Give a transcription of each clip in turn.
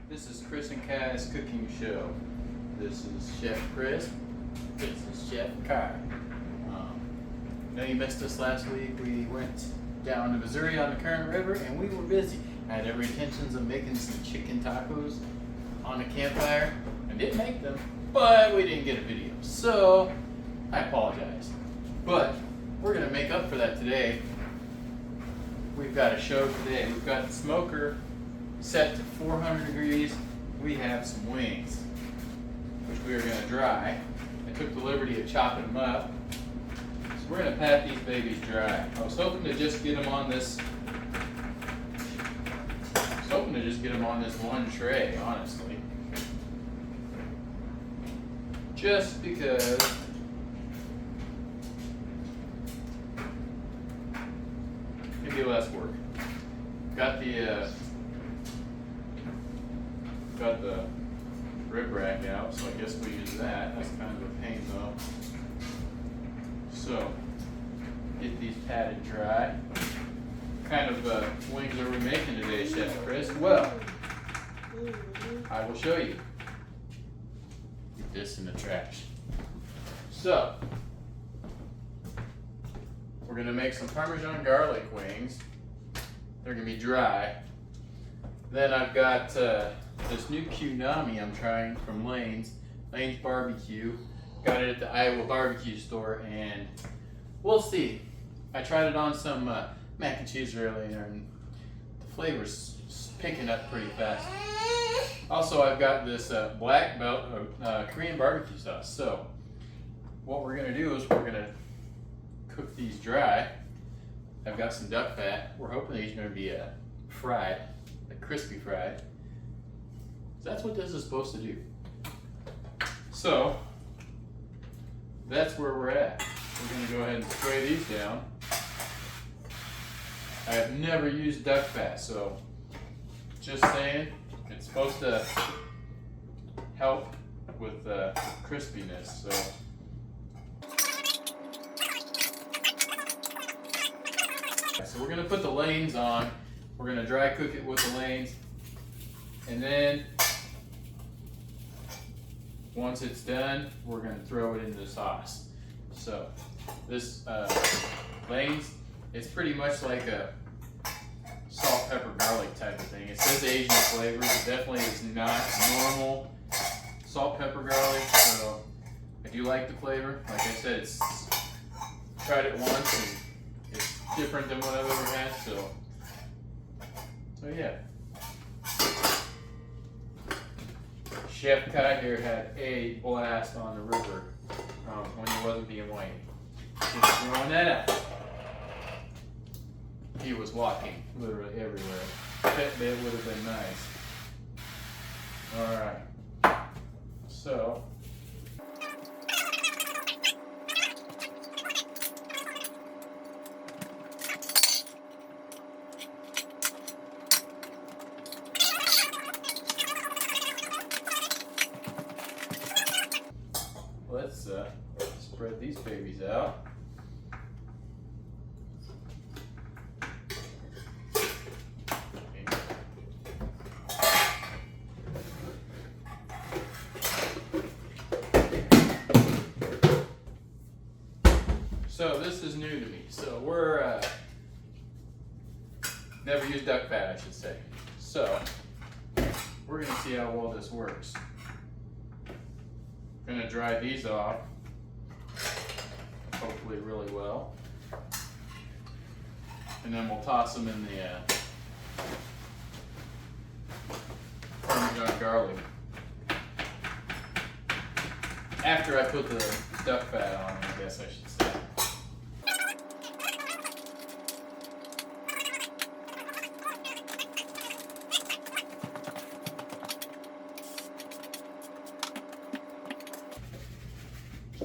This is Chris and Kai's cooking show. This is Chef Chris. This is Chef Kai. I know you missed us last week. We went down to Missouri on the Current River and we were busy. I had every intentions of making some chicken tacos on a campfire. I did make them, but we didn't get a video. So I apologize. But we're gonna make up for that today. We've got a show today. We've got the smoker set to 400 degrees. We have some wings, which we are going to dry. I took the liberty of chopping them up. So we're going to pat these babies dry. I was hoping to just get them on this one tray, honestly. Just because it'd be less work. Got the rib rack out, so I guess we use that. That's kind of a pain though. So, get these patted dry. What kind of wings are we making today, Chef Chris? Well, I will show you. Get this in the trash. So, we're gonna make some Parmesan garlic wings. They're gonna be dry. Then I've got this new Qnami I'm trying from Lane's Barbecue. Got it at the Iowa barbecue store, and we'll see. I tried it on some mac and cheese earlier, and the flavor's picking up pretty fast. Also, I've got this black belt Korean barbecue sauce. So what we're gonna do is we're gonna cook these dry. I've got some duck fat. We're hoping these are gonna be fried, like crispy fried. That's what this is supposed to do. So that's where we're at. We're gonna go ahead and spray these down. I have never used duck fat, so just saying, it's supposed to help with crispiness. So we're gonna put the lanes on. We're gonna dry cook it with the lanes, and then once it's done, we're gonna throw it into the sauce. So this lanes, it's pretty much like a salt, pepper, garlic type of thing. It says Asian flavors. It definitely is not normal salt, pepper, garlic. So I do like the flavor. Like I said, it's tried it once and it's different than what I've ever had. So yeah. Chef Kai here had a blast on the river when he wasn't being whiny. Just throwing that out. He was walking literally everywhere. That bit would have been nice. Alright. So, let's spread these babies out. So this is new to me. So we're never used duck fat, I should say. So we're gonna see how well this works. Gonna dry these off, hopefully really well, and then we'll toss them in the Parmesan garlic after I put the duck fat on, I guess I should say.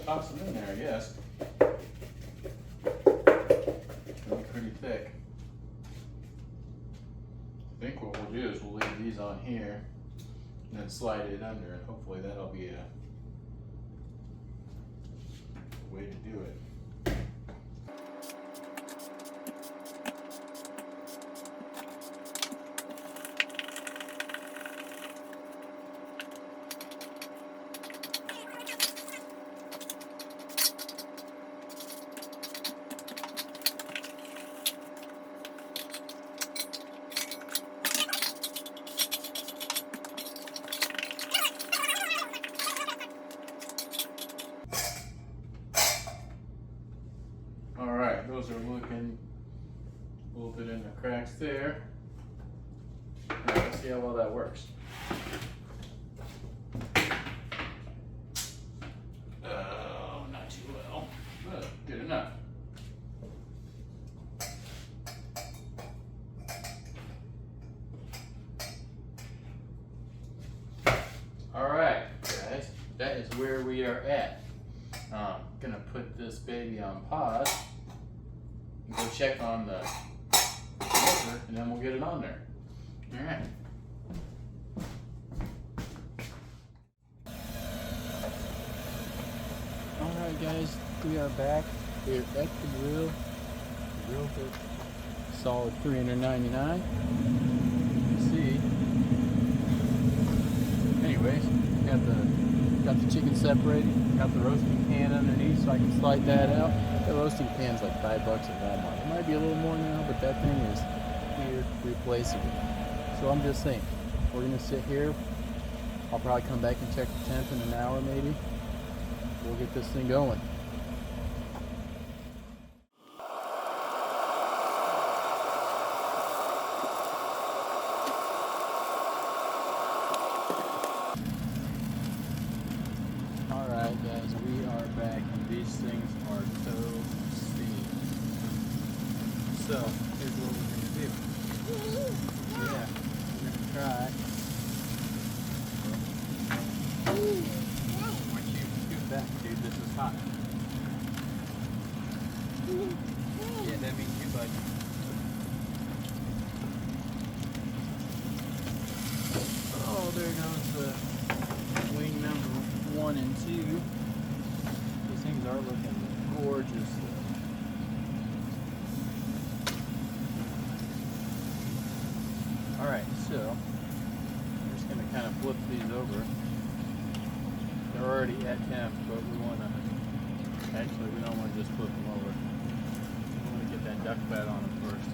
Toss them in there, I guess. They're pretty thick. I think what we'll do is we'll leave these on here and then slide it under, and hopefully that'll be a way to do it. those are looking a little bit in the cracks there. Now, let's see how well that works. Oh, not too well, but good enough. All right, guys, that is where we are at. I'm gonna put this baby on pause and go check on the motor, and then we'll get it on there. All right. All right, guys, we are back. We're at the grill. The grill for solid $399. You can see. Anyways, got the chicken separated. Got the roasting pan underneath, so I can slide that out. The roasting pan's like $5 at Walmart. It might be a little more now, but that thing is here, replaceable. So I'm just saying, we're gonna sit here. I'll probably come back and check the temp in an hour, maybe. We'll get this thing going. Alright guys, we are back and these things are toasty. So, here's what we're going to do. Yeah, we're going to try. Once you scoot back, dude, this is hot. Yeah, that means you, bud. Oh, there goes the wing number 1 and 2. These things are looking gorgeous. Alright, so I'm just going to kind of flip these over. They're already at temp, but we want to, actually we don't want to just flip them over. We want to get that duck fat on them first.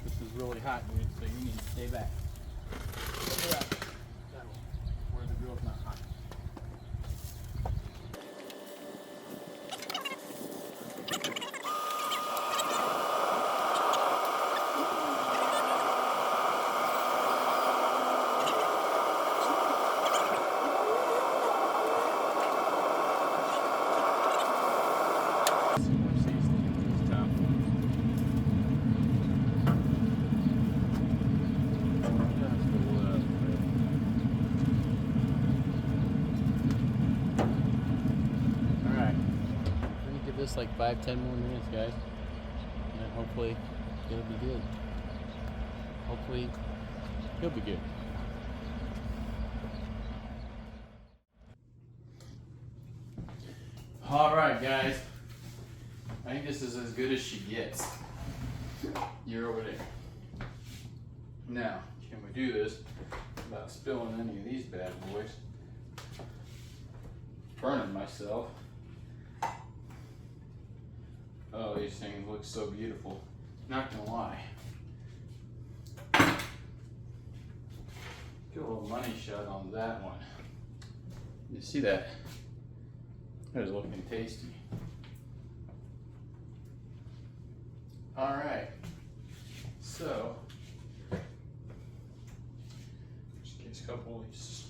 This is really hot, dude, so you need to stay back. Stay back. Where the grill's not hot. This like 5-10 more minutes, guys, and then hopefully it'll be good. Hopefully he'll be good. All right, guys, I think this is as good as she gets. You're over there. Now, can we do this without spilling any of these bad boys? Burning myself. Oh, these things look so beautiful. Not gonna lie. Get a little money shot on that one. You see that? That is looking tasty. Alright. So, just get a couple of these.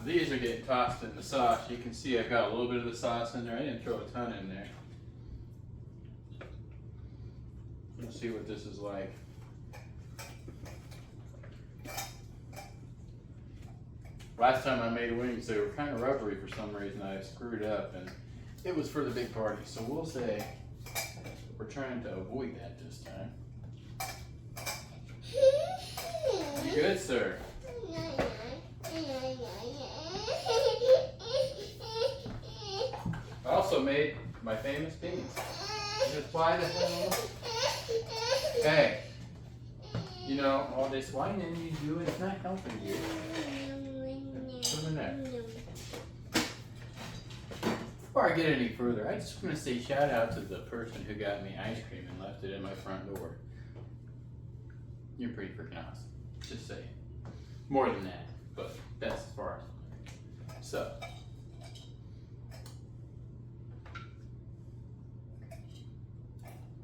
These are getting tossed in the sauce. You can see I've got a little bit of the sauce in there. I didn't throw a ton in there. Let's see what this is like. Last time I made wings, they were kind of rubbery for some reason. I screwed up, and it was for the big party. So we'll say we're trying to avoid that this time. You good, sir? I also made my famous beans. Just why the hell? Hey, you know, all this whining you do, it's not helping you. Put them in there. before I get any further, I just want to say shout out to the person who got me ice cream and left it in my front door. You're pretty freaking awesome. Just saying. More than that, but that's as far as. So.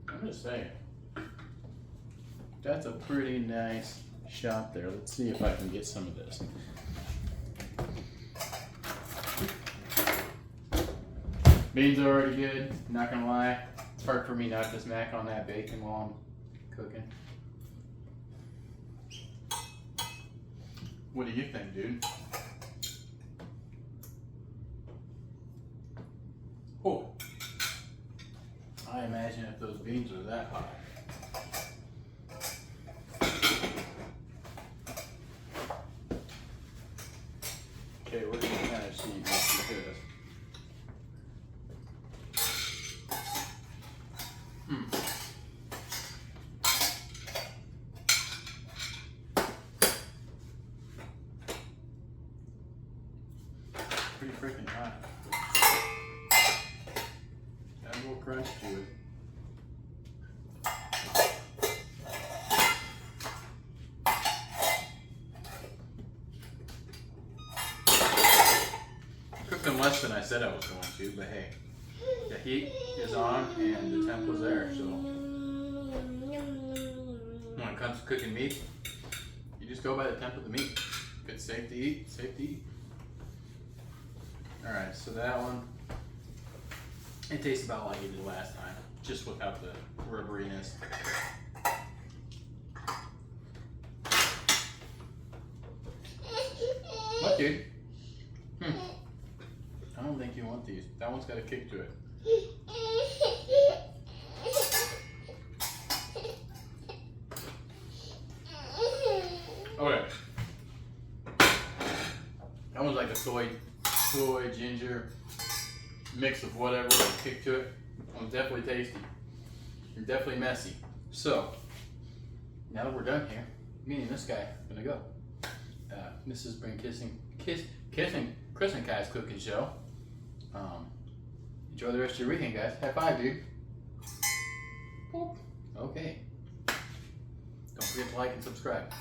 I'm just saying. That's a pretty nice shot there. Let's see if I can get some of this. Beans are already good, not gonna lie. It's hard for me not to smack on that bacon while I'm cooking. What do you think, dude? Oh, I imagine if those beans are that hot. Okay, we're gonna kind of see this. Pretty freaking hot. Add a little crunch to it. Cooked them less than I said I was going to, but hey, the heat is on and the temp was there, so when it comes to cooking meat, you just go by the temp of the meat. If it's safe to eat, it's safe to eat. Alright, so that one, it tastes about like it did last time, just without the rubberiness. What, dude? I don't think you want these. That one's got a kick to it. Okay. That one's like a soy, ginger, mix of whatever with a kick to it. That one's definitely tasty. And definitely messy. So, now that we're done here, me and this guy are gonna go. This has been Chris and Kai's cooking show. Enjoy the rest of your weekend, guys. High five, dude. Boop. Okay. Don't forget to like and subscribe.